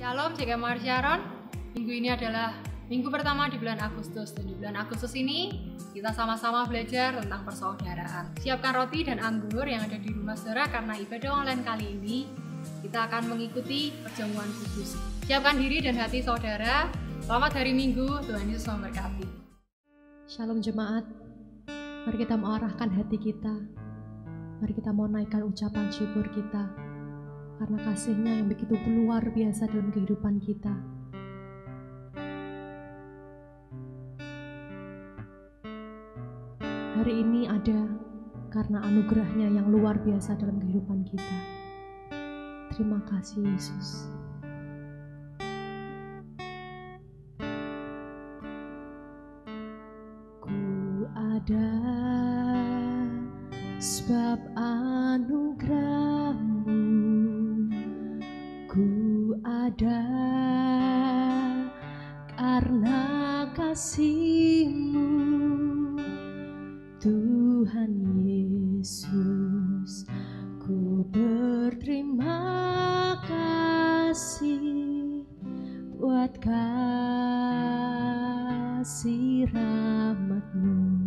Shalom JKMR Sharon. Minggu ini adalah minggu pertama di bulan Agustus. Dan di bulan Agustus ini kita sama-sama belajar tentang persaudaraan. Siapkan roti dan anggur yang ada di rumah saudara karena ibadah online kali ini kita akan mengikuti perjamuan kudus. Siapkan diri dan hati saudara. Selamat hari Minggu, Tuhan Yesus memberkati. Shalom jemaat. Mari kita mengarahkan hati kita. Mari kita mau naikkan ucapan syukur kita karena kasih-Nya yang begitu luar biasa dalam kehidupan kita. Hari ini ada karena anugerah-Nya yang luar biasa dalam kehidupan kita. Terima kasih Yesus. Ku ada sebab anugerah-Mu, ku ada karena kasih-Mu, Tuhan Yesus. Ku berterima kasih buat kasih rahmat-Mu.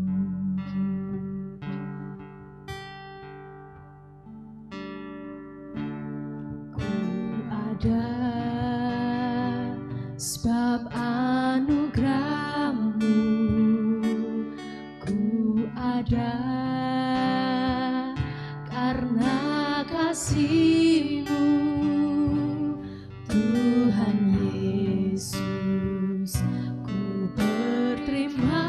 Sebab anugerah-Mu, ku ada karena kasih-Mu, Tuhan Yesus. Ku berterima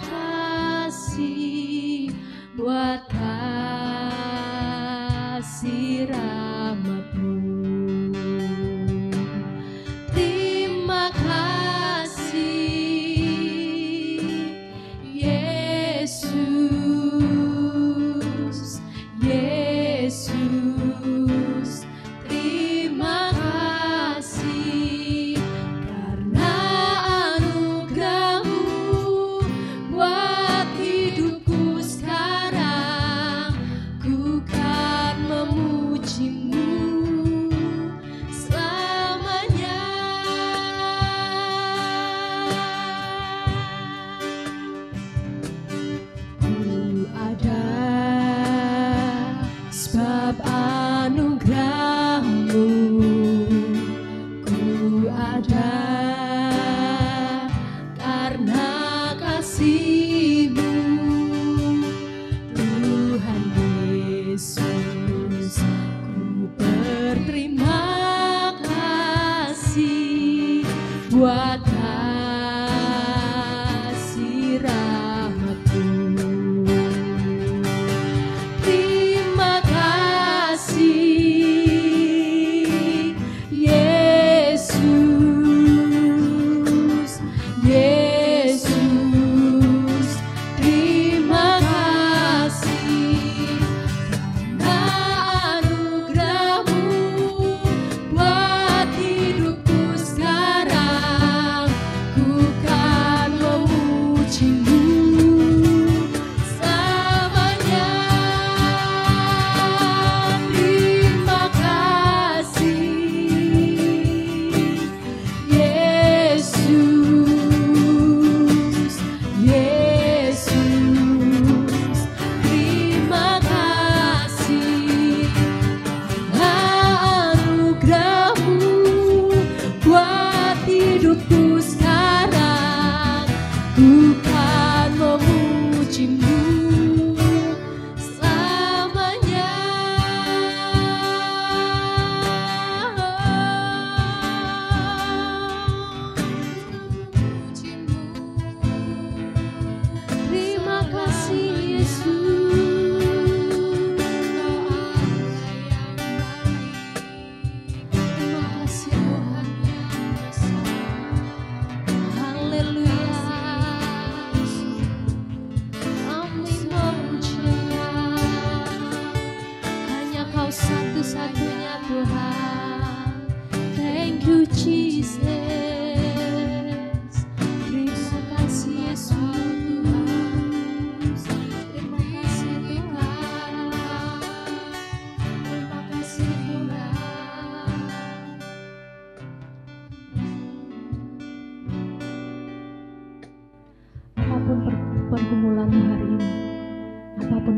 kasih buat kasih rahmat-Mu.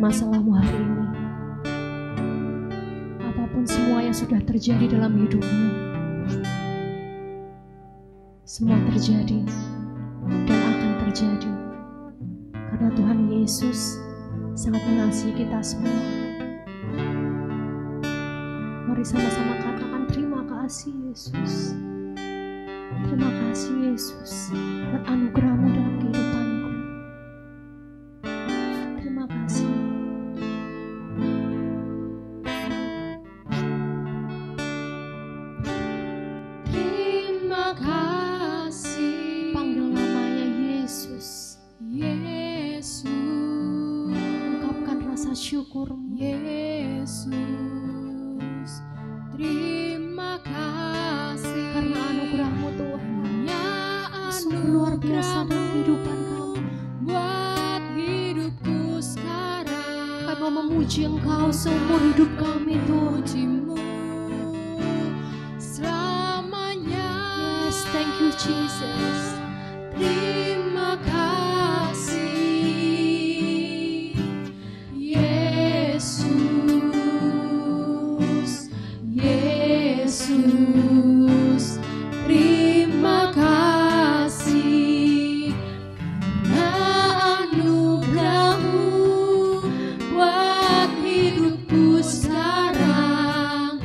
masalahmu hari ini. Apapun semua yang sudah terjadi dalam hidupmu, semua terjadi dan akan terjadi karena Tuhan Yesus sangat mengasihi kita semua. Mari sama-sama katakan terima kasih Yesus. Terima kasih Yesus buat anugerah-Mu dalam kehidupanku. Terima kasih. Terima kasih. Panggil namanya Yesus. Yesus. Ungkapkan rasa syukur-Mu. Yesus. Terima kasih. Karena anugerah-Mu Tuhan Sungguh luar biasa dalam kehidupan kami. Buat hidupku sekarang. Kami mau memuji Engkau seumur hidup kami Tuhan. Pujimu selamanya. Yes, thank you Jesus. Terima kasih Yesus. Yesus. Terima kasih karena anugerah-Mu buat hidupku sekarang.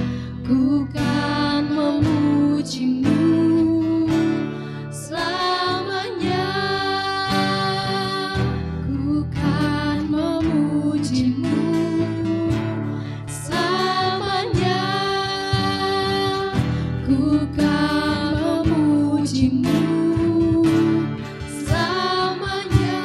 Ku kan memuji-Mu selamanya. Ku kan memuji-Mu selamanya. Ku kan memuji-Mu selamanya.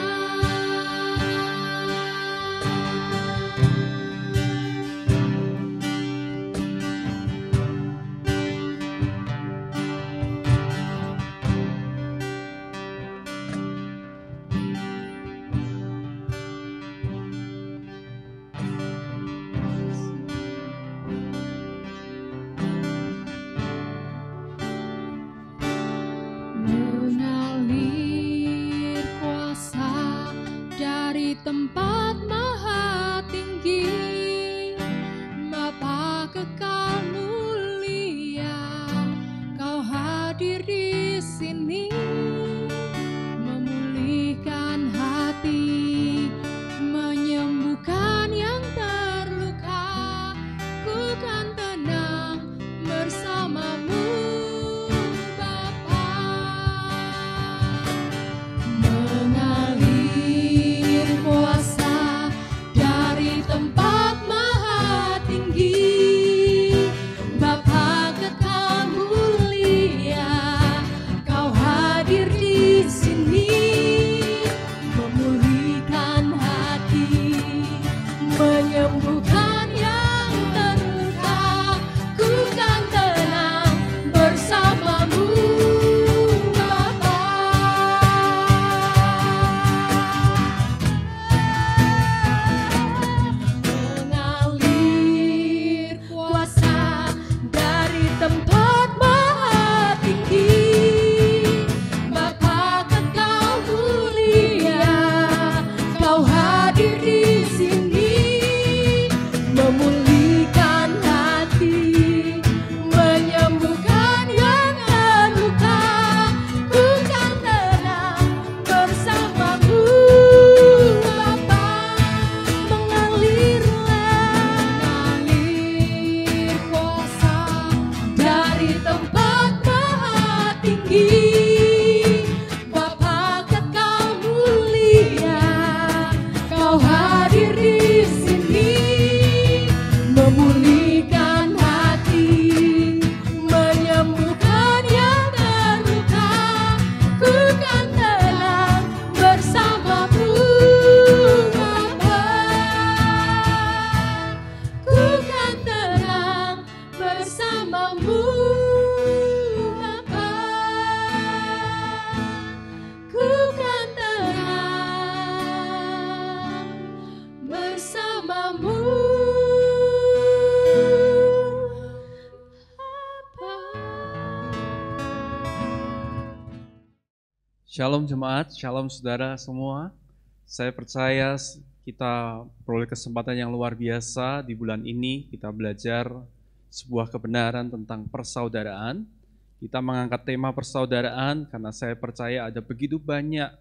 Mengalir kuasa dari tempat maha tinggi, Bapa kekal mulia, Kau hadir di sini, memulihkan hati, menyembuhkan yang terluka. Ku kan tenang bersama-Mu Bapa. Mengalir kuasa dari tempat maha tinggi, Bapa kekal mulia, Kau hadir di sini, memulihkan hati, menyembuhkan yang terluka. Ku kan tenang bersama-Mu Bapa. Mengalir kuasa dari tempat maha tinggi, Bapa kekal mulia, Kau hadir di sini, memulihkan hati, menyembuhkan yang terluka. Ku kan tenang bersama-Mu Bapa. Mengalir kuasa dari tempat maha tinggi, Bapa kekal mulia, Kau hadir di sini, memulihkan hati, menyembuhkan yang terluka. Ku kan tenang bersama-Mu Bapa. Ku kan tenang bersama-Mu Bapa. Ku kan tenang bersama-Mu Bapa. Shalom jemaat, shalom saudara semua. Saya percaya kita peroleh kesempatan yang luar biasa di bulan ini. Kita belajar sebuah kebenaran tentang persaudaraan. Kita mengangkat tema persaudaraan karena saya percaya ada begitu banyak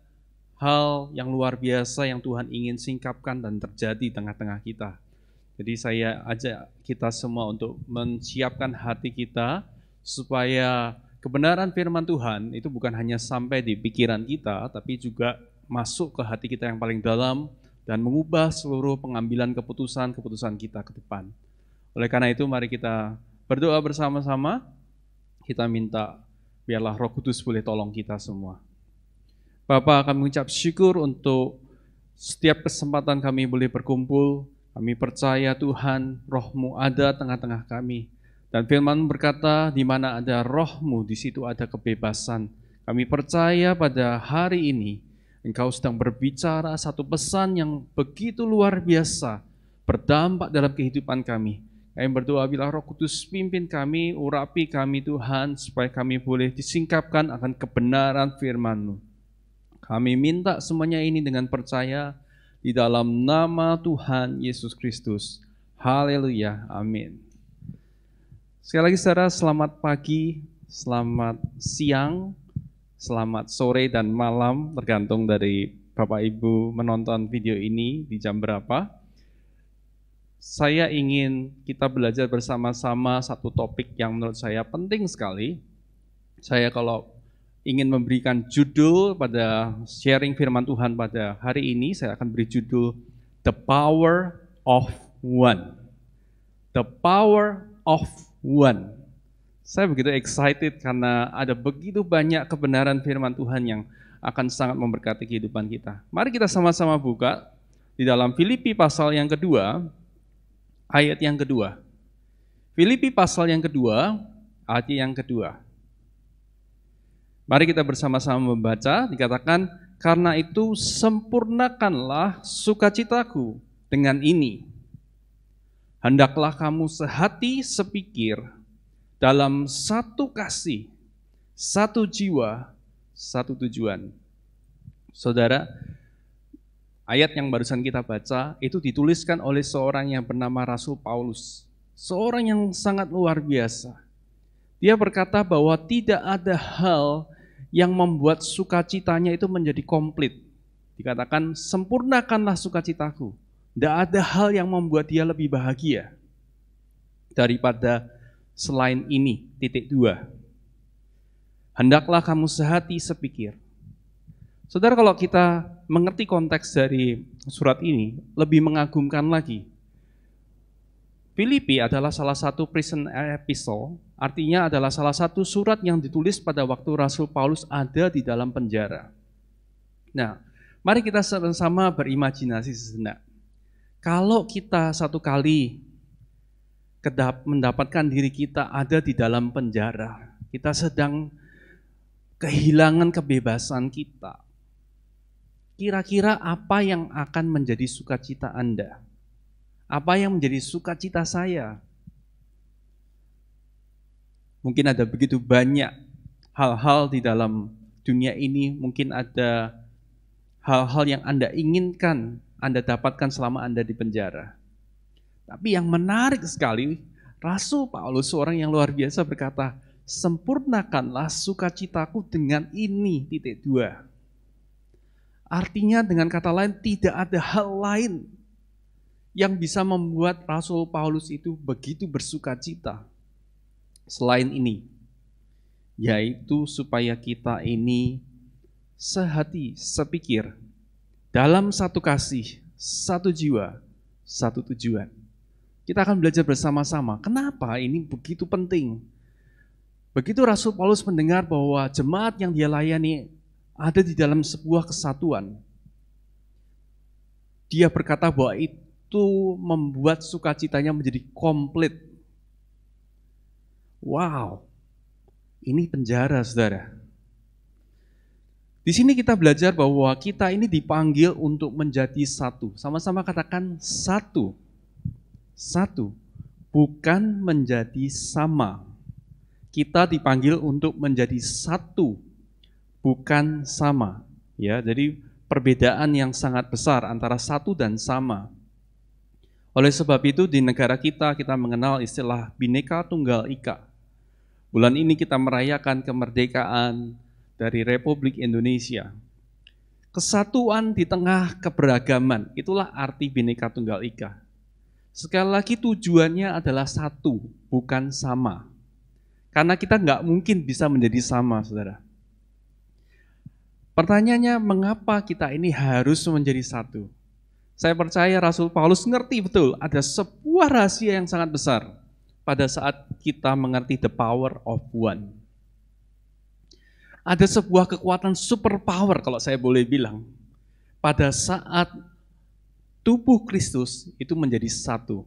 hal yang luar biasa yang Tuhan ingin singkapkan dan terjadi di tengah-tengah kita. Jadi saya ajak kita semua untuk menyiapkan hati kita supaya kebenaran firman Tuhan itu bukan hanya sampai di pikiran kita, tapi juga masuk ke hati kita yang paling dalam dan mengubah seluruh pengambilan keputusan-keputusan kita ke depan. Oleh karena itu mari kita berdoa bersama-sama. Kita minta biarlah Roh Kudus boleh tolong kita semua. Bapa, kami mengucap syukur untuk setiap kesempatan kami boleh berkumpul. Kami percaya Tuhan, Roh-Mu ada tengah-tengah kami. Dan firman berkata, di mana ada Roh-Mu, di situ ada kebebasan. Kami percaya pada hari ini, Engkau sedang berbicara satu pesan yang begitu luar biasa, berdampak dalam kehidupan kami. Kami berdoa bila Roh Kudus pimpin kami, urapi kami Tuhan, supaya kami boleh disingkapkan akan kebenaran firman-Mu. Kami minta semuanya ini dengan percaya di dalam nama Tuhan Yesus Kristus. Haleluya, amin. Sekali lagi saudara, selamat pagi, selamat siang, selamat sore dan malam, tergantung dari Bapak Ibu menonton video ini di jam berapa. Saya ingin kita belajar bersama-sama satu topik yang menurut saya penting sekali. Saya kalau ingin memberikan judul pada sharing firman Tuhan pada hari ini, saya akan beri judul The Power of One. The Power of One. Saya begitu excited karena ada begitu banyak kebenaran firman Tuhan yang akan sangat memberkati kehidupan kita. Mari kita sama-sama buka di dalam Filipi pasal yang kedua, ayat yang kedua. Filipi pasal yang kedua, ayat yang kedua. Mari kita bersama-sama membaca, dikatakan, karena itu sempurnakanlah sukacitaku dengan ini. Hendaklah kamu sehati sepikir dalam satu kasih, satu jiwa, satu tujuan. Saudara, ayat yang barusan kita baca itu dituliskan oleh seorang yang bernama Rasul Paulus. Seorang yang sangat luar biasa. Dia berkata bahwa tidak ada hal yang membuat sukacitanya itu menjadi komplit. Dikatakan, sempurnakanlah sukacitaku. Tidak ada hal yang membuat dia lebih bahagia daripada selain ini, titik 2. Hendaklah kamu sehati sepikir. Saudara, kalau kita mengerti konteks dari surat ini, lebih mengagumkan lagi. Filipi adalah salah satu prison epistle, artinya adalah salah satu surat yang ditulis pada waktu Rasul Paulus ada di dalam penjara. Nah, mari kita sama-sama berimajinasi sejenak. Kalau kita satu kali mendapatkan diri kita ada di dalam penjara, kita sedang kehilangan kebebasan kita, kira-kira apa yang akan menjadi sukacita Anda? Apa yang menjadi sukacita saya? Mungkin ada begitu banyak hal-hal di dalam dunia ini, mungkin ada hal-hal yang Anda inginkan, Anda dapatkan selama Anda di penjara. Tapi yang menarik sekali, Rasul Paulus, seorang yang luar biasa, berkata, sempurnakanlah sukacitaku dengan ini, titik 2. Artinya dengan kata lain, tidak ada hal lain yang bisa membuat Rasul Paulus itu begitu bersukacita selain ini, yaitu supaya kita ini sehati, sepikir, dalam satu kasih, satu jiwa, satu tujuan. Kita akan belajar bersama-sama, kenapa ini begitu penting. Begitu Rasul Paulus mendengar bahwa jemaat yang dia layani ada di dalam sebuah kesatuan, dia berkata bahwa itu membuat sukacitanya menjadi komplit. Wow, ini penjara, saudara. Di sini kita belajar bahwa kita ini dipanggil untuk menjadi satu. Sama-sama katakan satu. Satu, bukan menjadi sama. Kita dipanggil untuk menjadi satu, bukan sama. Ya, jadi perbedaan yang sangat besar antara satu dan sama. Oleh sebab itu di negara kita mengenal istilah Bhinneka Tunggal Ika. Bulan ini kita merayakan kemerdekaan dari Republik Indonesia. Kesatuan di tengah keberagaman, itulah arti Bhinneka Tunggal Ika. Sekali lagi tujuannya adalah satu, bukan sama. Karena kita nggak mungkin bisa menjadi sama, saudara. Pertanyaannya, mengapa kita ini harus menjadi satu? Saya percaya Rasul Paulus ngerti betul ada sebuah rahasia yang sangat besar pada saat kita mengerti the power of one. Ada sebuah kekuatan superpower kalau saya boleh bilang pada saat tubuh Kristus itu menjadi satu.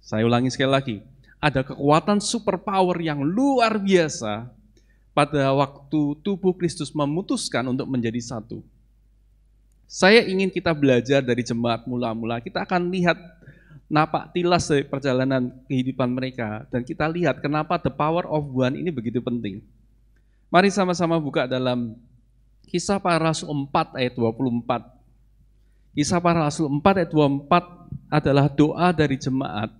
Saya ulangi sekali lagi, ada kekuatan superpower yang luar biasa pada waktu tubuh Kristus memutuskan untuk menjadi satu. Saya ingin kita belajar dari jemaat mula-mula, kita akan lihat napak tilas dari perjalanan kehidupan mereka, dan kita lihat kenapa the power of one ini begitu penting. Mari sama-sama buka dalam Kisah Para Rasul 4 ayat 24. Kisah Para Rasul 4 ayat 24 adalah doa dari jemaat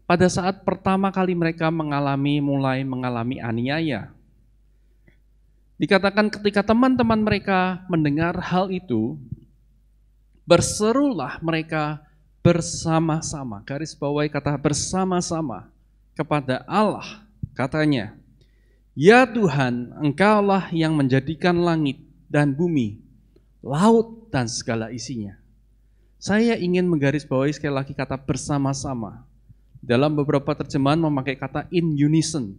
pada saat pertama kali mereka mulai mengalami aniaya. Dikatakan ketika teman-teman mereka mendengar hal itu, berserulah mereka bersama-sama, garis bawahi kata bersama-sama kepada Allah, katanya, "Ya Tuhan, Engkaulah yang menjadikan langit dan bumi, laut dan segala isinya." Saya ingin menggarisbawahi sekali lagi kata bersama-sama. Dalam beberapa terjemahan memakai kata in unison.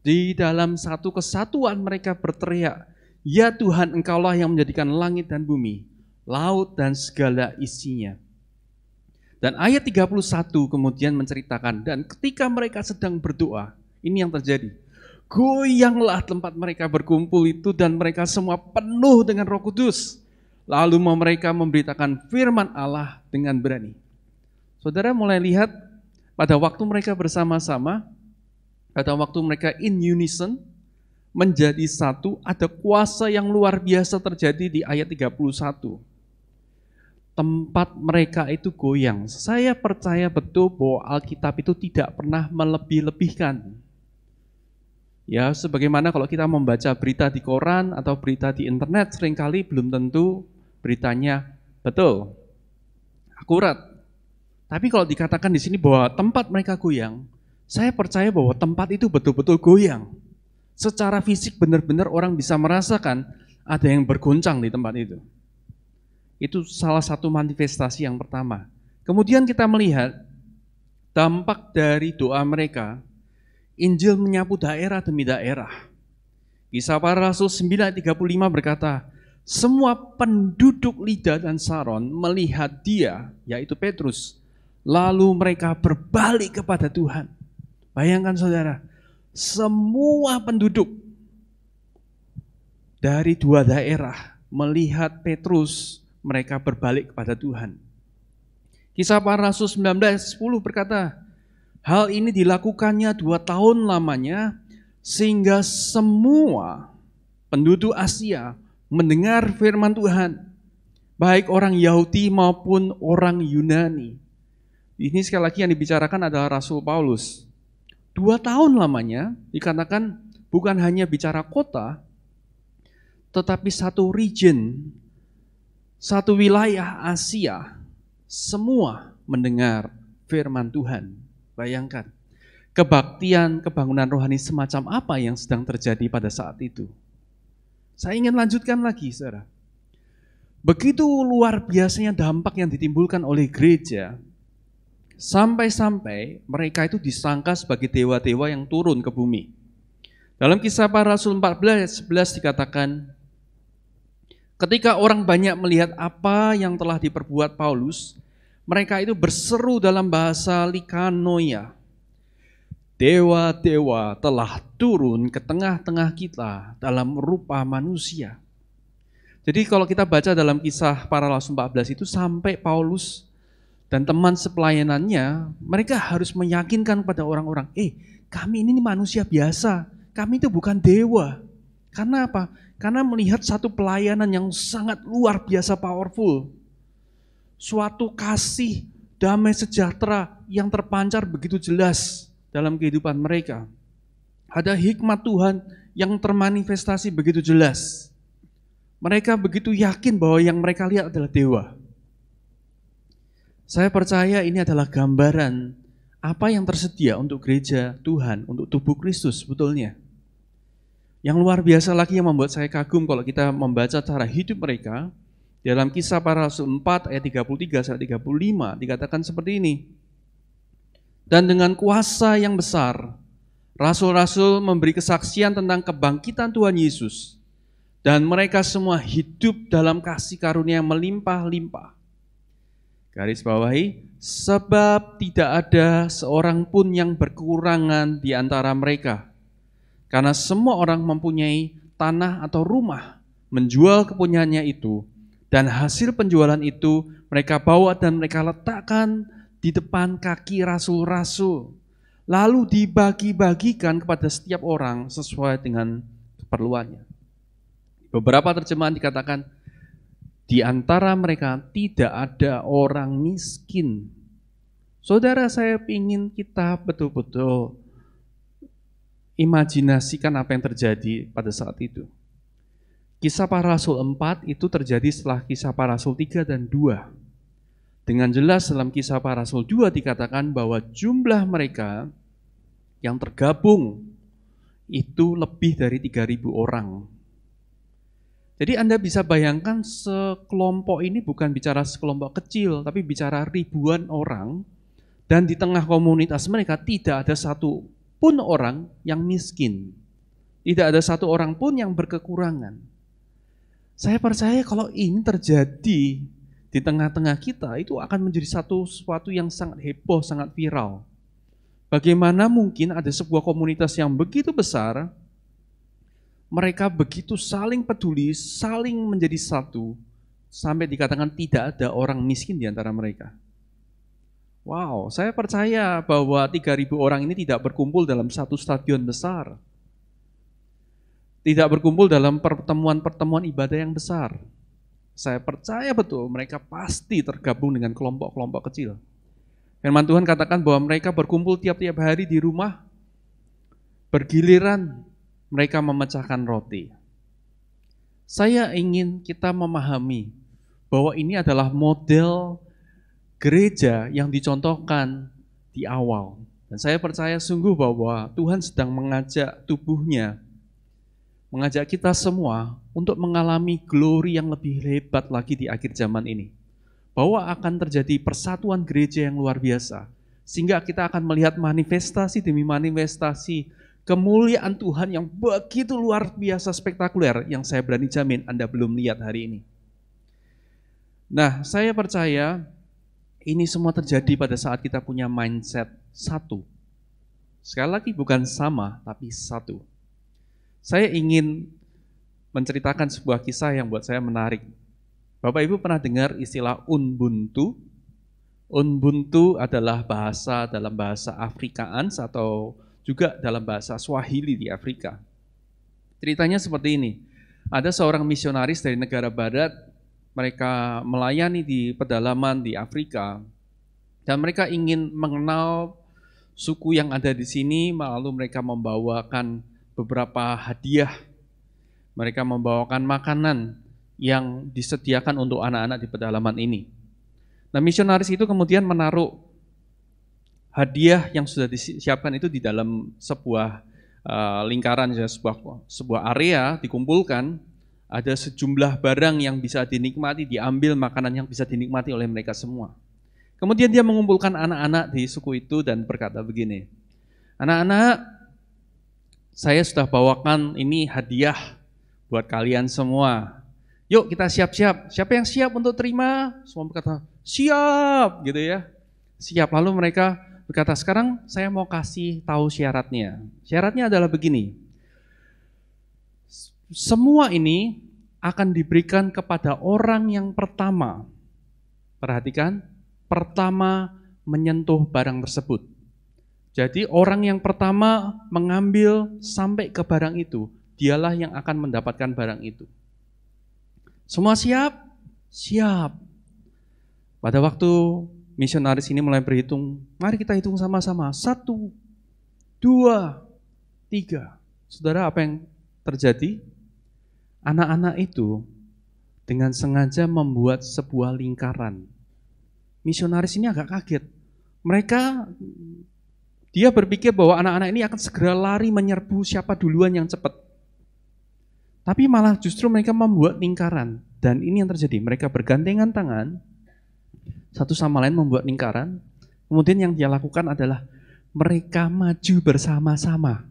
Di dalam satu kesatuan mereka berteriak, "Ya Tuhan, Engkaulah yang menjadikan langit dan bumi, laut dan segala isinya." Dan ayat 31 kemudian menceritakan, dan ketika mereka sedang berdoa, ini yang terjadi. Goyanglah tempat mereka berkumpul itu dan mereka semua penuh dengan Roh Kudus. Lalu mereka memberitakan firman Allah dengan berani. Saudara mulai lihat pada waktu mereka bersama-sama, pada waktu mereka in unison, menjadi satu, ada kuasa yang luar biasa terjadi di ayat 31. Tempat mereka itu goyang. Saya percaya betul bahwa Alkitab itu tidak pernah melebih-lebihkan. Ya, sebagaimana kalau kita membaca berita di koran atau berita di internet, seringkali belum tentu beritanya betul, akurat. Tapi kalau dikatakan di sini bahwa tempat mereka goyang, saya percaya bahwa tempat itu betul-betul goyang. Secara fisik benar-benar orang bisa merasakan ada yang bergoncang di tempat itu. Itu salah satu manifestasi yang pertama. Kemudian kita melihat dampak dari doa mereka, Injil menyapu daerah demi daerah. Kisah Para Rasul 9:35 berkata, semua penduduk Lida dan Saron melihat dia, yaitu Petrus, lalu mereka berbalik kepada Tuhan. Bayangkan saudara, semua penduduk dari dua daerah melihat Petrus, mereka berbalik kepada Tuhan. Kisah Para Rasul 19:10 berkata, hal ini dilakukannya 2 tahun lamanya, sehingga semua penduduk Asia mendengar firman Tuhan, baik orang Yahudi maupun orang Yunani. Ini sekali lagi yang dibicarakan adalah Rasul Paulus. 2 tahun lamanya dikatakan bukan hanya bicara kota, tetapi satu region, satu wilayah Asia, semua mendengar firman Tuhan. Bayangkan, kebaktian, kebangunan rohani semacam apa yang sedang terjadi pada saat itu. Saya ingin lanjutkan lagi, saudara. Begitu luar biasanya dampak yang ditimbulkan oleh gereja, sampai-sampai mereka itu disangka sebagai dewa-dewa yang turun ke bumi. Dalam Kisah Para Rasul 14:11 dikatakan, ketika orang banyak melihat apa yang telah diperbuat Paulus, mereka itu berseru dalam bahasa Likanoia, dewa-dewa telah turun ke tengah-tengah kita dalam rupa manusia. Jadi kalau kita baca dalam Kisah Para Rasul 14 itu sampai Paulus dan teman sepelayanannya, mereka harus meyakinkan pada orang-orang, kami ini manusia biasa, kami itu bukan dewa. Karena apa? Karena melihat satu pelayanan yang sangat luar biasa powerful. Suatu kasih, damai sejahtera yang terpancar begitu jelas dalam kehidupan mereka. Ada hikmat Tuhan yang termanifestasi begitu jelas. Mereka begitu yakin bahwa yang mereka lihat adalah dewa. Saya percaya ini adalah gambaran apa yang tersedia untuk gereja Tuhan, untuk tubuh Kristus sebetulnya. Yang luar biasa lagi yang membuat saya kagum kalau kita membaca cara hidup mereka, dalam Kisah Para Rasul 4 ayat 33 sampai 35 dikatakan seperti ini. Dan dengan kuasa yang besar, rasul-rasul memberi kesaksian tentang kebangkitan Tuhan Yesus. Dan mereka semua hidup dalam kasih karunia yang melimpah-limpah. Garis bawahi, sebab tidak ada seorang pun yang berkekurangan di antara mereka. Karena semua orang mempunyai tanah atau rumah, menjual kepunyaannya itu, dan hasil penjualan itu mereka bawa dan mereka letakkan di depan kaki rasul-rasul. Lalu dibagi-bagikan kepada setiap orang sesuai dengan keperluannya. Beberapa terjemahan dikatakan, di antara mereka tidak ada orang miskin. Saudara, saya ingin kita betul-betul imajinasikan apa yang terjadi pada saat itu. Kisah Para Rasul 4 itu terjadi setelah Kisah Para Rasul 3 dan 2. Dengan jelas dalam Kisah Para Rasul 2 dikatakan bahwa jumlah mereka yang tergabung itu lebih dari 3.000 orang. Jadi Anda bisa bayangkan sekelompok ini bukan bicara sekelompok kecil, tapi bicara ribuan orang. Dan di tengah komunitas mereka tidak ada satu pun orang yang miskin. Tidak ada satu orang pun yang berkekurangan. Saya percaya kalau ini terjadi di tengah-tengah kita, itu akan menjadi sesuatu yang sangat heboh, sangat viral. Bagaimana mungkin ada sebuah komunitas yang begitu besar, mereka begitu saling peduli, saling menjadi satu, sampai dikatakan tidak ada orang miskin di antara mereka. Wow, saya percaya bahwa 3.000 orang ini tidak berkumpul dalam satu stadion besar. Tidak berkumpul dalam pertemuan-pertemuan ibadah yang besar. Saya percaya betul mereka pasti tergabung dengan kelompok-kelompok kecil. Firman Tuhan katakan bahwa mereka berkumpul tiap-tiap hari di rumah, bergiliran mereka memecahkan roti. Saya ingin kita memahami bahwa ini adalah model gereja yang dicontohkan di awal. Dan saya percaya sungguh bahwa Tuhan sedang mengajak tubuhnya, mengajak kita semua untuk mengalami glory yang lebih hebat lagi di akhir zaman ini. Bahwa akan terjadi persatuan gereja yang luar biasa. Sehingga kita akan melihat manifestasi demi manifestasi kemuliaan Tuhan yang begitu luar biasa spektakuler yang saya berani jamin Anda belum lihat hari ini. Nah, saya percaya ini semua terjadi pada saat kita punya mindset satu. Sekali lagi bukan sama, tapi satu. Saya ingin menceritakan sebuah kisah yang buat saya menarik. Bapak Ibu pernah dengar istilah Ubuntu? Ubuntu adalah bahasa dalam bahasa Afrikaans atau juga dalam bahasa Swahili di Afrika. Ceritanya seperti ini. Ada seorang misionaris dari negara barat, mereka melayani di pedalaman di Afrika, dan mereka ingin mengenal suku yang ada di sini, lalu mereka membawakan beberapa hadiah. Mereka membawakan makanan yang disediakan untuk anak-anak di pedalaman ini. Nah, misionaris itu kemudian menaruh hadiah yang sudah disiapkan itu di dalam sebuah lingkaran, sebuah area dikumpulkan. Ada sejumlah barang yang bisa dinikmati, diambil makanan yang bisa dinikmati oleh mereka semua. Kemudian dia mengumpulkan anak-anak di suku itu dan berkata begini, anak-anak, saya sudah bawakan ini hadiah buat kalian semua. Yuk kita siap-siap. Siapa yang siap untuk terima? Semua berkata, siap, gitu ya. Siap. Lalu mereka berkata, sekarang saya mau kasih tahu syaratnya. Syaratnya adalah begini. Semua ini akan diberikan kepada orang yang pertama. Perhatikan, pertama menyentuh barang tersebut. Jadi orang yang pertama mengambil sampai ke barang itu, dialah yang akan mendapatkan barang itu. Semua siap? Siap. Pada waktu misionaris ini mulai berhitung, mari kita hitung sama-sama. 1, 2, 3. Saudara, apa yang terjadi? Anak-anak itu dengan sengaja membuat sebuah lingkaran. Misionaris ini agak kaget. Dia berpikir bahwa anak-anak ini akan segera lari menyerbu siapa duluan yang cepat. Tapi malah justru mereka membuat lingkaran. Dan ini yang terjadi, mereka bergandengan tangan, satu sama lain membuat lingkaran. Kemudian yang dia lakukan adalah mereka maju bersama-sama,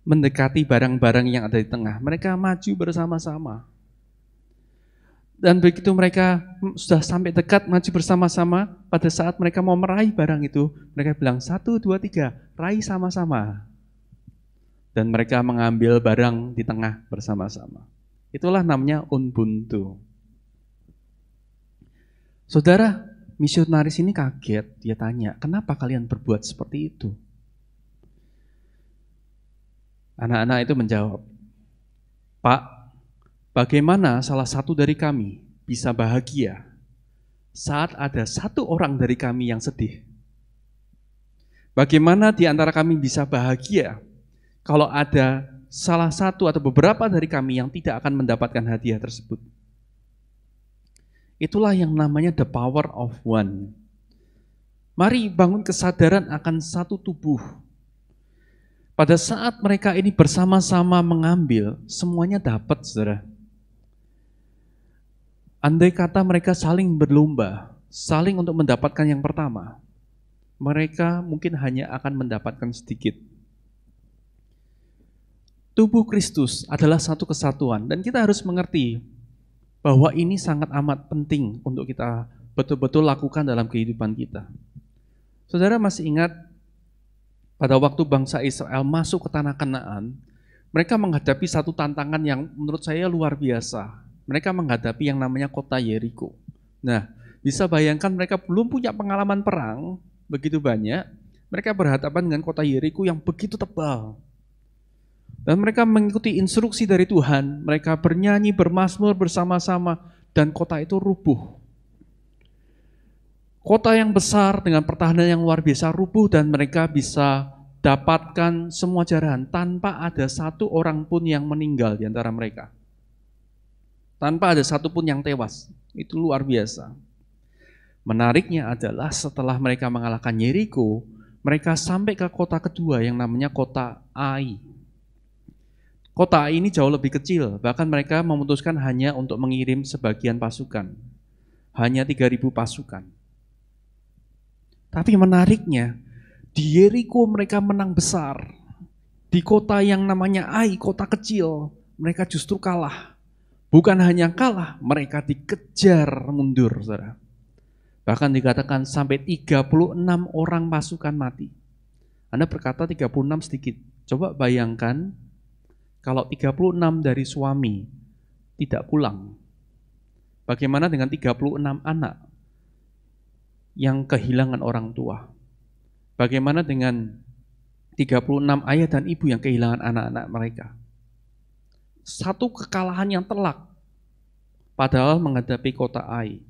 mendekati barang-barang yang ada di tengah. Mereka maju bersama-sama. Dan begitu mereka sudah sampai dekat maju bersama-sama, pada saat mereka mau meraih barang itu, mereka bilang 1, 2, 3, raih sama-sama. Dan mereka mengambil barang di tengah bersama-sama. Itulah namanya Ubuntu. Saudara, misionaris ini kaget, dia tanya, kenapa kalian berbuat seperti itu? Anak-anak itu menjawab, Pak, bagaimana salah satu dari kami bisa bahagia saat ada satu orang dari kami yang sedih? Bagaimana di antara kami bisa bahagia kalau ada salah satu atau beberapa dari kami yang tidak akan mendapatkan hadiah tersebut? Itulah yang namanya the power of one. Mari bangun kesadaran akan satu tubuh. Pada saat mereka ini bersama-sama mengambil, semuanya dapat, saudara. Andai kata mereka saling berlomba, saling untuk mendapatkan yang pertama, mereka mungkin hanya akan mendapatkan sedikit. Tubuh Kristus adalah satu kesatuan, dan kita harus mengerti bahwa ini sangat amat penting untuk kita betul-betul lakukan dalam kehidupan kita. Saudara masih ingat pada waktu bangsa Israel masuk ke tanah Kanaan, mereka menghadapi satu tantangan yang menurut saya luar biasa. Mereka menghadapi yang namanya kota Yeriko. Nah, bisa bayangkan mereka belum punya pengalaman perang begitu banyak, mereka berhadapan dengan kota Yeriko yang begitu tebal. Dan mereka mengikuti instruksi dari Tuhan, mereka bernyanyi, bermazmur bersama-sama, dan kota itu rubuh. Kota yang besar dengan pertahanan yang luar biasa rubuh, dan mereka bisa dapatkan semua jarahan tanpa ada satu orang pun yang meninggal di antara mereka. Tanpa ada satu pun yang tewas. Itu luar biasa. Menariknya adalah setelah mereka mengalahkan Yeriko, mereka sampai ke kota kedua yang namanya kota Ai. Kota ini jauh lebih kecil, bahkan mereka memutuskan hanya untuk mengirim sebagian pasukan. Hanya 3.000 pasukan. Tapi menariknya, di Yeriko mereka menang besar. Di kota yang namanya Ai, kota kecil, mereka justru kalah. Bukan hanya kalah, mereka dikejar mundur, saudara. Bahkan dikatakan sampai 36 orang pasukan mati. Anda berkata 36 sedikit. Coba bayangkan, kalau 36 dari suami tidak pulang, bagaimana dengan 36 anak yang kehilangan orang tua? Bagaimana dengan 36 ayah dan ibu yang kehilangan anak-anak mereka? Satu kekalahan yang telak, padahal menghadapi kota Ai.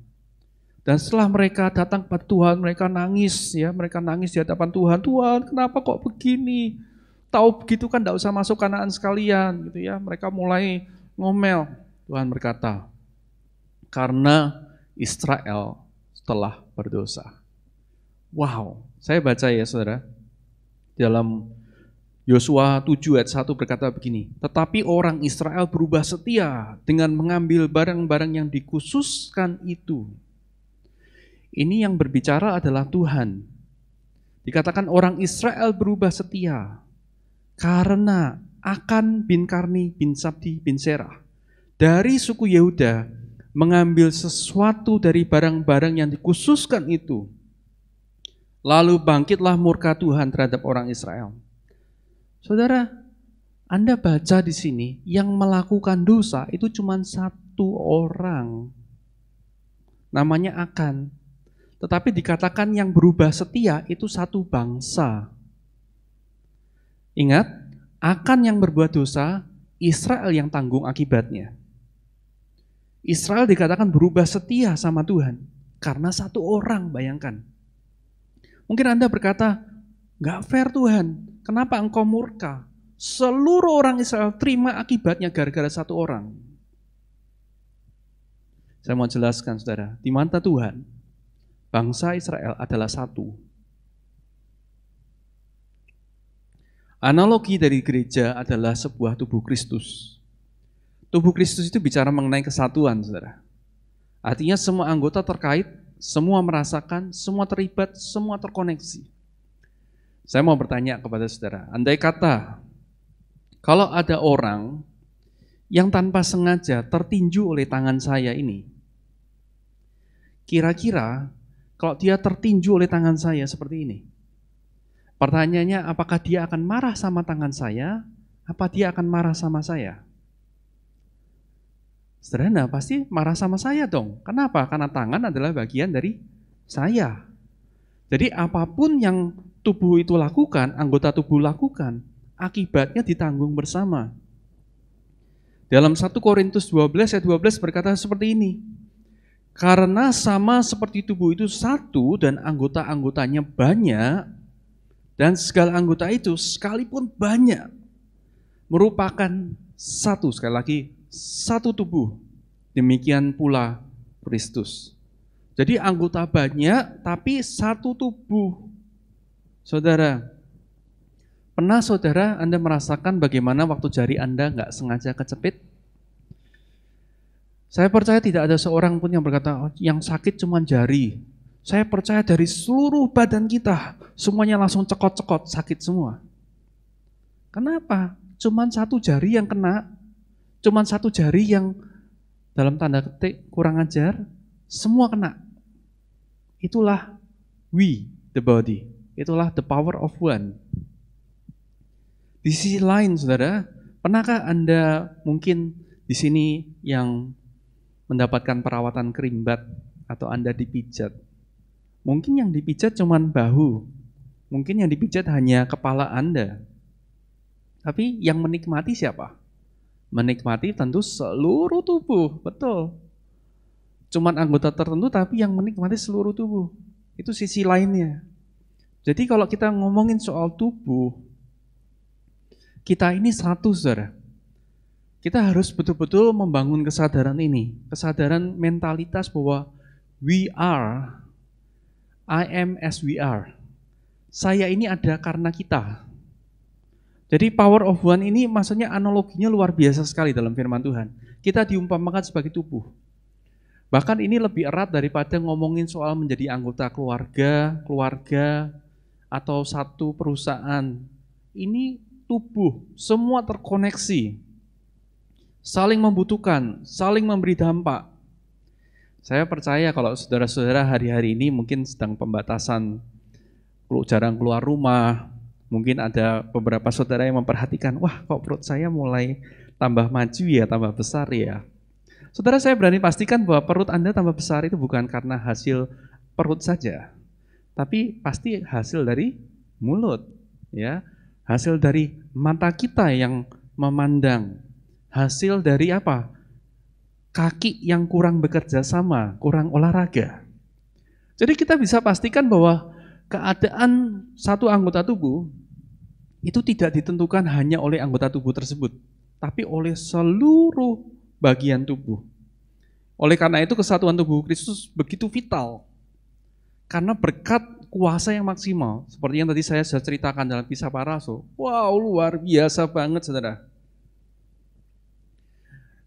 Dan setelah mereka datang kepada Tuhan, mereka nangis, ya, mereka nangis di hadapan Tuhan. Tuhan, kenapa kok begini? Tahu begitu kan tidak usah masuk Kanaan sekalian, gitu ya. Mereka mulai ngomel. Tuhan berkata, karena Israel telah berdosa. Wow, saya baca ya saudara, dalam Yosua 7 ayat 1 berkata begini, tetapi orang Israel berubah setia dengan mengambil barang-barang yang dikhususkan itu. Ini yang berbicara adalah Tuhan. Dikatakan orang Israel berubah setia karena Akan bin Karni bin Sabdi bin Serah dari suku Yehuda mengambil sesuatu dari barang-barang yang dikhususkan itu. Lalu bangkitlah murka Tuhan terhadap orang Israel. Saudara, Anda baca di sini yang melakukan dosa itu cuma satu orang. Namanya Akan. Tetapi dikatakan yang berubah setia itu satu bangsa. Ingat, Akan yang berbuat dosa Israel yang tanggung akibatnya. Israel dikatakan berubah setia sama Tuhan karena satu orang, bayangkan. Mungkin Anda berkata, nggak fair Tuhan, kenapa engkau murka? Seluruh orang Israel terima akibatnya gara-gara satu orang. Saya mau jelaskan saudara, di mata Tuhan, bangsa Israel adalah satu. Analogi dari gereja adalah sebuah tubuh Kristus. Tubuh Kristus itu bicara mengenai kesatuan, saudara. Artinya semua anggota terkait, semua merasakan, semua terlibat, semua terkoneksi. Saya mau bertanya kepada saudara, andai kata kalau ada orang yang tanpa sengaja tertinju oleh tangan saya ini, kira-kira kalau dia tertinju oleh tangan saya seperti ini, pertanyaannya, apakah dia akan marah sama tangan saya? Apa dia akan marah sama saya? Sederhana, pasti marah sama saya dong. Kenapa? Karena tangan adalah bagian dari saya. Jadi apapun yang tubuh itu lakukan, anggota tubuh lakukan, akibatnya ditanggung bersama. Dalam 1 Korintus 12 ayat 12 berkata seperti ini. Karena sama seperti tubuh itu satu dan anggota-anggotanya banyak, dan segala anggota itu sekalipun banyak merupakan satu, sekali lagi satu tubuh. Demikian pula Kristus. Jadi anggota banyak tapi satu tubuh. Saudara, pernah saudara Anda merasakan bagaimana waktu jari Anda nggak sengaja kecepit? Saya percaya tidak ada seorang pun yang berkata, oh, yang sakit cuma jari. Saya percaya dari seluruh badan kita, semuanya langsung cekot-cekot, sakit semua. Kenapa? Cuman satu jari yang kena, cuman satu jari yang dalam tanda petik kurang ajar, semua kena. Itulah we, the body. Itulah the power of one. Di sisi lain, saudara, pernahkah Anda mungkin di sini yang mendapatkan perawatan kerimbat atau Anda dipijat? Mungkin yang dipijat cuma bahu, mungkin yang dipijat hanya kepala Anda. Tapi yang menikmati siapa? Menikmati tentu seluruh tubuh, betul. Cuman anggota tertentu tapi yang menikmati seluruh tubuh. Itu sisi lainnya. Jadi kalau kita ngomongin soal tubuh, kita ini satu, saudara. Kita harus betul-betul membangun kesadaran ini. Kesadaran mentalitas bahwa we are, I am as we are. Saya ini ada karena kita. Jadi power of one ini maksudnya analoginya luar biasa sekali dalam firman Tuhan. Kita diumpamakan sebagai tubuh. Bahkan ini lebih erat daripada ngomongin soal menjadi anggota keluarga, atau satu perusahaan. Ini tubuh, semua terkoneksi. Saling membutuhkan, saling memberi dampak. Saya percaya kalau saudara-saudara hari-hari ini mungkin sedang pembatasan, jarang keluar rumah, mungkin ada beberapa saudara yang memperhatikan, wah kok perut saya mulai tambah maju ya, tambah besar ya. Saudara, saya berani pastikan bahwa perut Anda tambah besar itu bukan karena hasil perut saja, tapi pasti hasil dari mulut, ya, hasil dari mata kita yang memandang, hasil dari apa? Kaki yang kurang bekerja sama, kurang olahraga. Jadi kita bisa pastikan bahwa keadaan satu anggota tubuh itu tidak ditentukan hanya oleh anggota tubuh tersebut, tapi oleh seluruh bagian tubuh. Oleh karena itu kesatuan tubuh Kristus begitu vital. Karena berkat kuasa yang maksimal, seperti yang tadi saya sudah ceritakan dalam Kisah Para Rasul. Wow, luar biasa banget, saudara.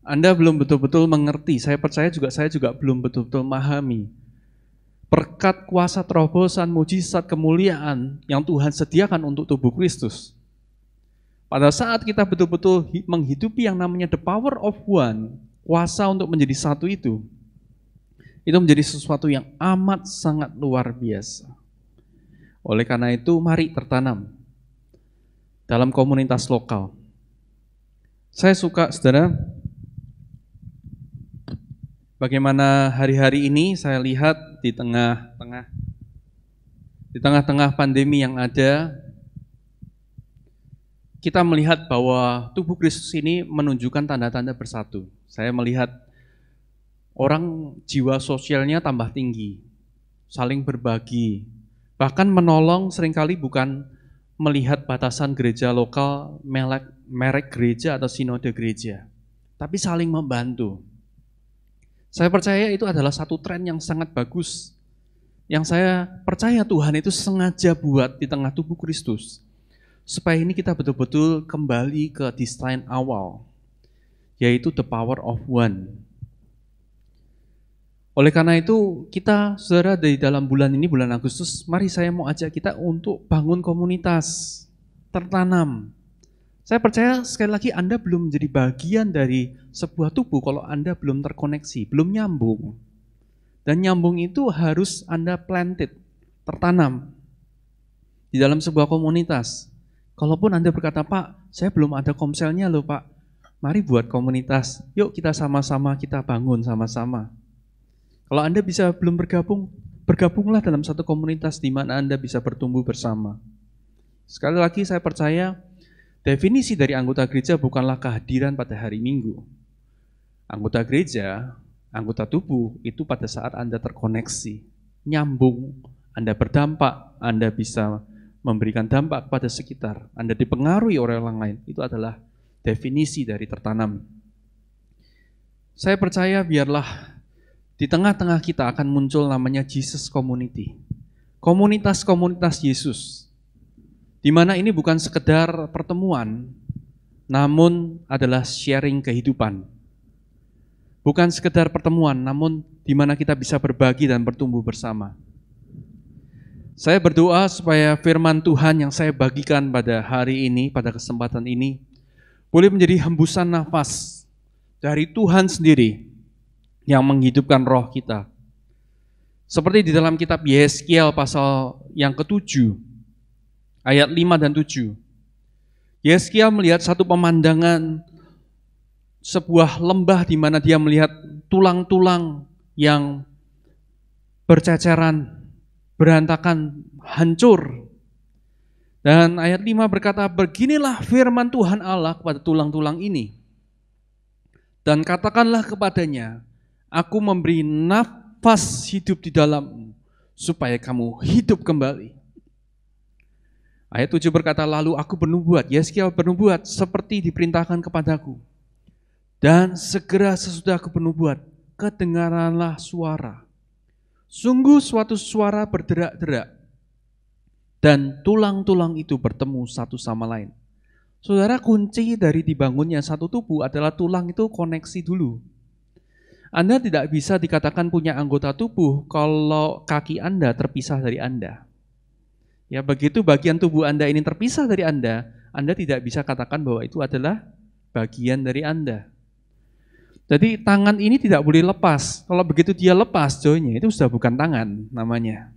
Anda belum betul-betul mengerti, saya percaya saya juga belum betul-betul memahami berkat kuasa terobosan, mujizat, kemuliaan yang Tuhan sediakan untuk tubuh Kristus. Pada saat kita betul-betul menghidupi yang namanya the power of one, kuasa untuk menjadi satu itu menjadi sesuatu yang amat sangat luar biasa. Oleh karena itu, mari tertanam dalam komunitas lokal. Saya suka, saudara, bagaimana hari-hari ini saya lihat di tengah-tengah pandemi yang ada, kita melihat bahwa tubuh Kristus ini menunjukkan tanda-tanda bersatu. Saya melihat orang jiwa sosialnya tambah tinggi, saling berbagi, bahkan menolong seringkali bukan melihat batasan gereja lokal, merek gereja atau sinode gereja, tapi saling membantu. Saya percaya itu adalah satu tren yang sangat bagus, yang saya percaya Tuhan itu sengaja buat di tengah tubuh Kristus, supaya ini kita betul-betul kembali ke desain awal, yaitu the power of one. Oleh karena itu, kita saudara dari dalam bulan ini, bulan Agustus, mari saya mau ajak kita untuk bangun komunitas, tertanam. Saya percaya sekali lagi Anda belum menjadi bagian dari sebuah tubuh kalau Anda belum terkoneksi, belum nyambung. Dan nyambung itu harus Anda planted, tertanam di dalam sebuah komunitas. Kalaupun Anda berkata, Pak, saya belum ada komselnya loh Pak, mari buat komunitas, yuk kita sama-sama, kita bangun sama-sama. Kalau Anda bisa belum bergabung, bergabunglah dalam satu komunitas di mana Anda bisa bertumbuh bersama. Sekali lagi saya percaya, definisi dari anggota gereja bukanlah kehadiran pada hari Minggu. Anggota gereja, anggota tubuh, itu pada saat Anda terkoneksi, nyambung, Anda berdampak, Anda bisa memberikan dampak kepada sekitar, Anda dipengaruhi oleh orang lain, itu adalah definisi dari tertanam. Saya percaya biarlah di tengah-tengah kita akan muncul namanya Jesus Community. Komunitas-komunitas Yesus. Di mana ini bukan sekedar pertemuan, namun adalah sharing kehidupan. Bukan sekedar pertemuan, namun di mana kita bisa berbagi dan bertumbuh bersama. Saya berdoa supaya firman Tuhan yang saya bagikan pada hari ini, pada kesempatan ini, boleh menjadi hembusan nafas dari Tuhan sendiri, yang menghidupkan roh kita. Seperti di dalam kitab Yeskiel pasal yang ke-7, ayat 5 dan 7. Yeskiel melihat satu pemandangan, sebuah lembah di mana dia melihat tulang-tulang yang berceceran, berantakan, hancur. Dan ayat 5 berkata, beginilah firman Tuhan Allah kepada tulang-tulang ini. Dan katakanlah kepadanya, aku memberi nafas hidup di dalammu, supaya kamu hidup kembali. Ayat 7 berkata, lalu aku bernubuat, Yeskiel bernubuat seperti diperintahkan kepadaku. Dan segera sesudah aku bernubuat, kedengaranlah suara. Sungguh suatu suara berderak-derak, dan tulang-tulang itu bertemu satu sama lain. Saudara, kunci dari dibangunnya satu tubuh adalah tulang itu koneksi dulu. Anda tidak bisa dikatakan punya anggota tubuh kalau kaki Anda terpisah dari Anda. Ya, begitu bagian tubuh Anda ini terpisah dari Anda tidak bisa katakan bahwa itu adalah bagian dari Anda. Jadi tangan ini tidak boleh lepas. Kalau begitu dia lepas joinnya, itu sudah bukan tangan namanya.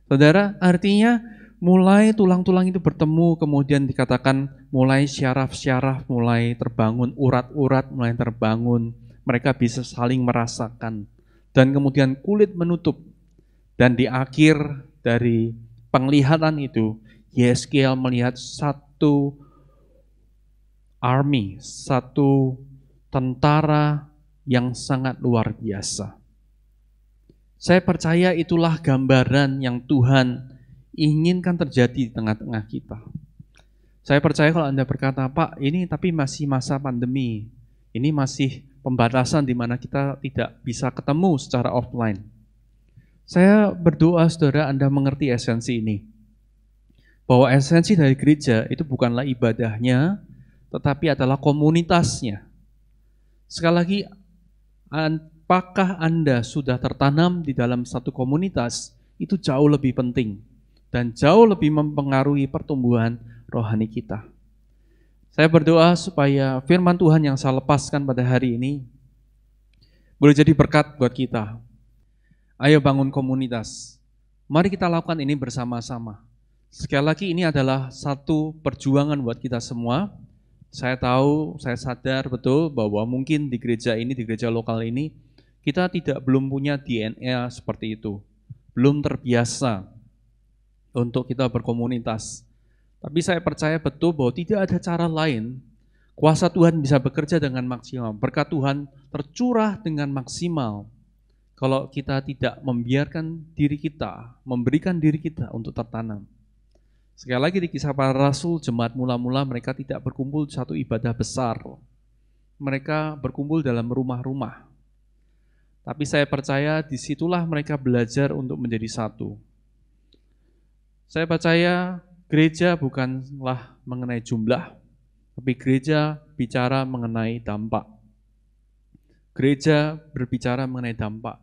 Saudara, artinya mulai tulang-tulang itu bertemu, kemudian dikatakan mulai syaraf-syaraf mulai terbangun, urat-urat mulai terbangun, mereka bisa saling merasakan, dan kemudian kulit menutup. Dan di akhir dari penglihatan itu, Yeskiel melihat satu army, satu tentara yang sangat luar biasa. Saya percaya itulah gambaran yang Tuhan inginkan terjadi di tengah-tengah kita. Saya percaya kalau Anda berkata, Pak, ini tapi masih masa pandemi, ini masih pembatasan di mana kita tidak bisa ketemu secara offline. Saya berdoa saudara Anda mengerti esensi ini. Bahwa esensi dari gereja itu bukanlah ibadahnya, tetapi adalah komunitasnya. Sekali lagi, apakah Anda sudah tertanam di dalam satu komunitas, itu jauh lebih penting. Dan jauh lebih mempengaruhi pertumbuhan rohani kita. Saya berdoa supaya firman Tuhan yang saya lepaskan pada hari ini boleh jadi berkat buat kita. Ayo bangun komunitas. Mari kita lakukan ini bersama-sama. Sekali lagi ini adalah satu perjuangan buat kita semua. Saya tahu, saya sadar betul bahwa mungkin di gereja ini, di gereja lokal ini, kita belum punya DNA seperti itu. Belum terbiasa untuk kita berkomunitas. Tapi saya percaya betul bahwa tidak ada cara lain. Kuasa Tuhan bisa bekerja dengan maksimal. Berkat Tuhan tercurah dengan maksimal. Kalau kita tidak membiarkan diri kita, memberikan diri kita untuk tertanam. Sekali lagi di Kisah Para Rasul, jemaat mula-mula mereka tidak berkumpul satu ibadah besar. Mereka berkumpul dalam rumah-rumah. Tapi saya percaya disitulah mereka belajar untuk menjadi satu. Saya percaya gereja bukanlah mengenai jumlah, tapi gereja bicara mengenai dampak. Gereja berbicara mengenai dampak.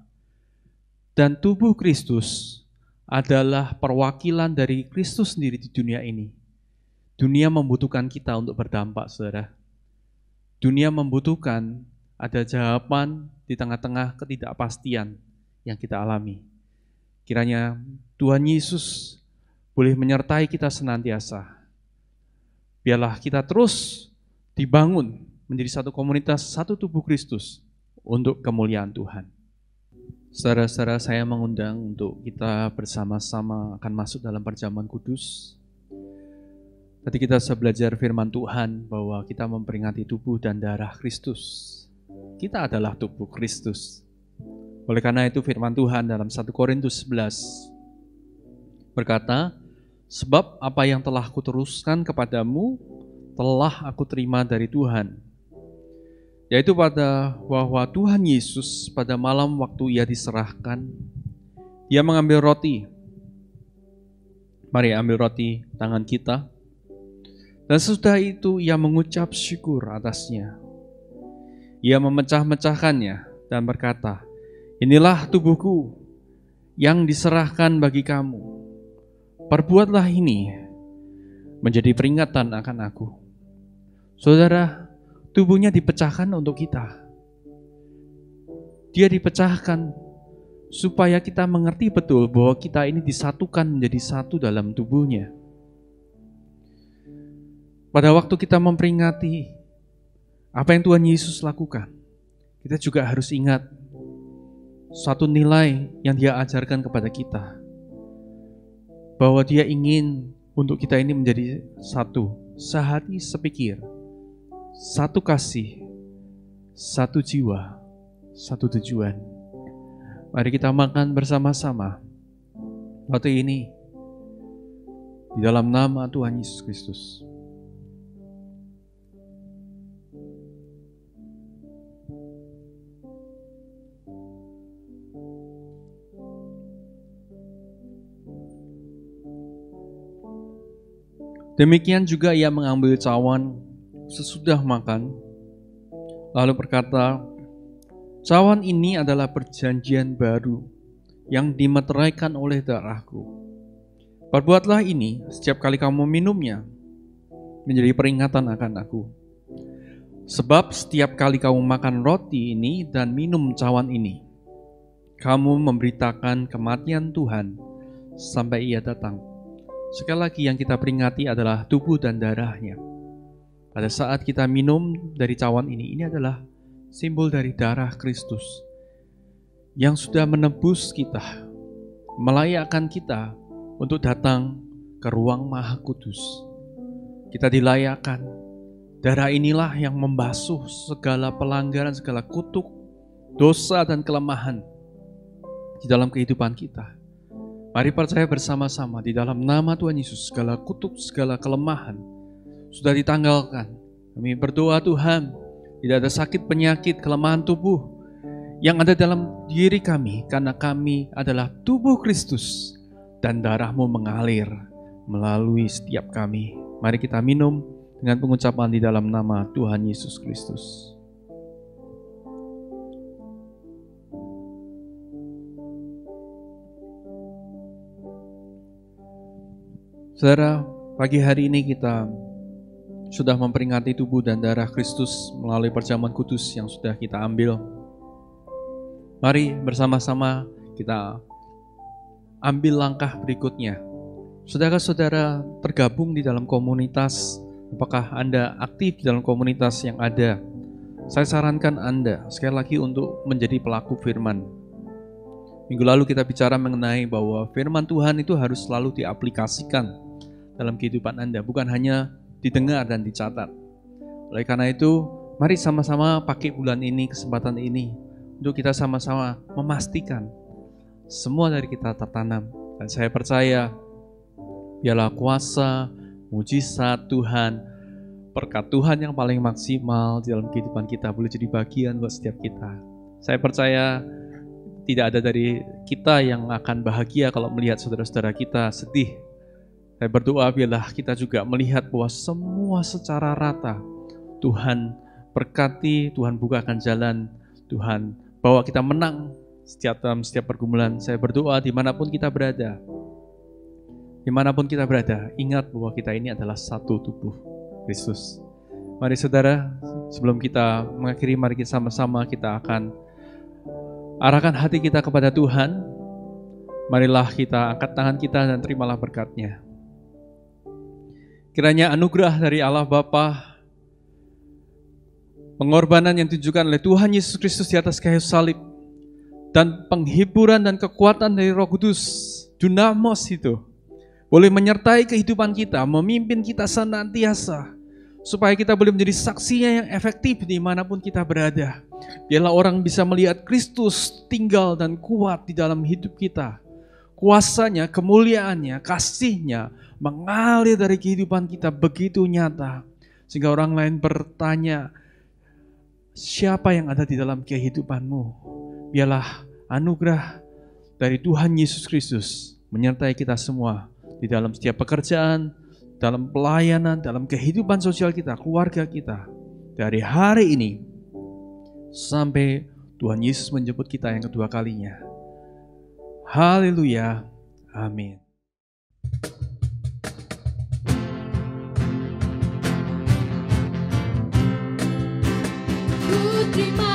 Dan tubuh Kristus adalah perwakilan dari Kristus sendiri di dunia ini. Dunia membutuhkan kita untuk berdampak, saudara. Dunia membutuhkan ada jawaban di tengah-tengah ketidakpastian yang kita alami. Kiranya Tuhan Yesus boleh menyertai kita senantiasa. Biarlah kita terus dibangun menjadi satu komunitas, satu tubuh Kristus untuk kemuliaan Tuhan. Saudara-saudara, saya mengundang untuk kita bersama-sama akan masuk dalam perjamuan kudus. Tadi kita sudah belajar firman Tuhan bahwa kita memperingati tubuh dan darah Kristus. Kita adalah tubuh Kristus. Oleh karena itu firman Tuhan dalam 1 Korintus 11 berkata, sebab apa yang telah kuteruskan kepadamu telah aku terima dari Tuhan. Yaitu bahwa Tuhan Yesus pada malam waktu ia diserahkan, ia mengambil roti. Mari ambil roti tangan kita. Dan sesudah itu ia mengucap syukur atasnya. Ia memecah-mecahkannya dan berkata, inilah tubuhku yang diserahkan bagi kamu. Perbuatlah ini menjadi peringatan akan aku. Saudara, tubuhnya dipecahkan untuk kita. Dia dipecahkan supaya kita mengerti betul bahwa kita ini disatukan menjadi satu dalam tubuhnya. Pada waktu kita memperingati apa yang Tuhan Yesus lakukan, kita juga harus ingat suatu nilai yang Dia ajarkan kepada kita, bahwa Dia ingin untuk kita ini menjadi satu, sehati sepikir, satu kasih, satu jiwa, satu tujuan. Mari kita makan bersama-sama waktu ini di dalam nama Tuhan Yesus Kristus. Demikian juga ia mengambil cawan sesudah makan, lalu berkata, cawan ini adalah perjanjian baru yang dimeteraikan oleh darahku. Perbuatlah ini setiap kali kamu minumnya, menjadi peringatan akan aku. Sebab setiap kali kamu makan roti ini dan minum cawan ini, kamu memberitakan kematian Tuhan sampai ia datang. Sekali lagi yang kita peringati adalah tubuh dan darahnya. Pada saat kita minum dari cawan ini adalah simbol dari darah Kristus yang sudah menebus kita, melayakkan kita untuk datang ke ruang Maha Kudus. Kita dilayakkan. Darah inilah yang membasuh segala pelanggaran, segala kutuk, dosa dan kelemahan di dalam kehidupan kita. Mari percaya bersama-sama di dalam nama Tuhan Yesus, segala kutuk, segala kelemahan sudah ditanggalkan. Kami berdoa Tuhan, tidak ada sakit, penyakit, kelemahan tubuh yang ada dalam diri kami, karena kami adalah tubuh Kristus dan darah-Mu mengalir melalui setiap kami. Mari kita minum dengan pengucapan di dalam nama Tuhan Yesus Kristus. Saudara, pagi hari ini kita sudah memperingati tubuh dan darah Kristus melalui perjamuan kudus yang sudah kita ambil. Mari bersama-sama kita ambil langkah berikutnya. Saudara-saudara tergabung di dalam komunitas, apakah Anda aktif di dalam komunitas yang ada? Saya sarankan Anda sekali lagi untuk menjadi pelaku firman. Minggu lalu kita bicara mengenai bahwa firman Tuhan itu harus selalu diaplikasikan dalam kehidupan Anda, bukan hanya didengar dan dicatat. Oleh karena itu, mari sama-sama pakai bulan ini, kesempatan ini, untuk kita sama-sama memastikan semua dari kita tertanam. Dan saya percaya, biarlah kuasa, mujizat Tuhan, berkat Tuhan yang paling maksimal di dalam kehidupan kita boleh jadi bagian buat setiap kita. Saya percaya tidak ada dari kita yang akan bahagia kalau melihat saudara-saudara kita sedih. Saya berdoa biarlah kita juga melihat bahwa semua secara rata Tuhan berkati, Tuhan bukakan jalan, Tuhan bawa kita menang dalam setiap pergumulan. Saya berdoa dimanapun kita berada, ingat bahwa kita ini adalah satu tubuh Kristus. Mari saudara, sebelum kita mengakhiri, mari kita sama-sama kita akan arahkan hati kita kepada Tuhan. Marilah kita angkat tangan kita dan terimalah berkat-Nya. Kiranya anugerah dari Allah Bapa, pengorbanan yang ditunjukkan oleh Tuhan Yesus Kristus di atas kayu salib, dan penghiburan dan kekuatan dari Roh Kudus, Dunamos itu, boleh menyertai kehidupan kita, memimpin kita senantiasa, supaya kita boleh menjadi saksinya yang efektif dimanapun kita berada. Biarlah orang bisa melihat Kristus tinggal dan kuat di dalam hidup kita. Kuasanya, kemuliaannya, kasihnya mengalir dari kehidupan kita begitu nyata, sehingga orang lain bertanya, siapa yang ada di dalam kehidupanmu? Biarlah anugerah dari Tuhan Yesus Kristus menyertai kita semua di dalam setiap pekerjaan, dalam pelayanan, dalam kehidupan sosial kita, keluarga kita, dari hari ini sampai Tuhan Yesus menjemput kita yang kedua kalinya. Haleluya, amin. Ku terima